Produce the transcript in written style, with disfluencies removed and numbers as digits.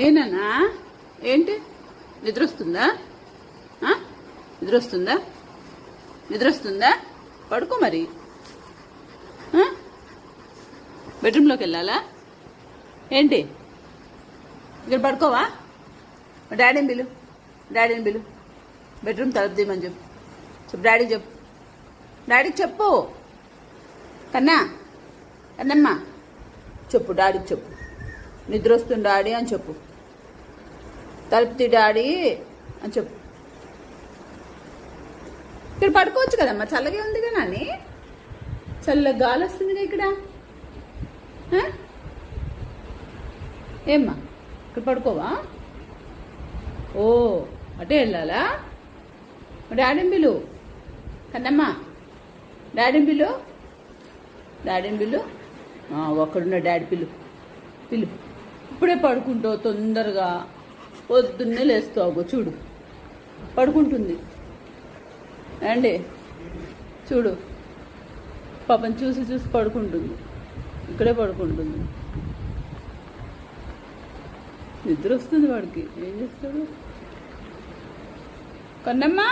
ఏనా ఏంటి నిద్ర వస్తుందా? నిద్ర వస్తుందా? నిద్ర వస్తుందా? పడుకో మరి. బెడ్రూమ్లోకి వెళ్ళాలా ఏంటి? ఇక్కడ పడుకోవా? డాడీని బిలు, డాడీని బిలు. బెడ్రూమ్ తలుపు తీయమని చెప్పు. డాడీకి చెప్పు, డాడీకి చెప్పు. కన్నా, కన్నమ్మ చెప్పు, డాడీకి చెప్పు. నిద్ర వస్తుంది డాడీ అని చెప్పు. తలుపు తీ డాడీ అని చెప్పు. ఇక్కడ పడుకోవచ్చు కదమ్మా, చల్లగా ఉందిగా నాని. చల్లగా గాలి వస్తుందిగా ఇక్కడ. ఏమ్మా ఇక్కడ పడుకోవా? ఓ అటే వెళ్ళాలా? డాడీని బిలు. కన్నమ్మా డాడీని బిలు, డాడీని బిలు. ఒక్కడున్న డాడీ పిలు, పిలు. ఇప్పుడే పడుకుంటావు తొందరగా, పొద్దున్నే లేస్తావు. చూడు పడుకుంటుంది అండి, చూడు పాపం చూసి చూసి పడుకుంటుంది. ఇక్కడే పడుకుంటుంది. నిద్ర వస్తుంది వాడికి, ఏం చేస్తాడు? కన్నమ్మా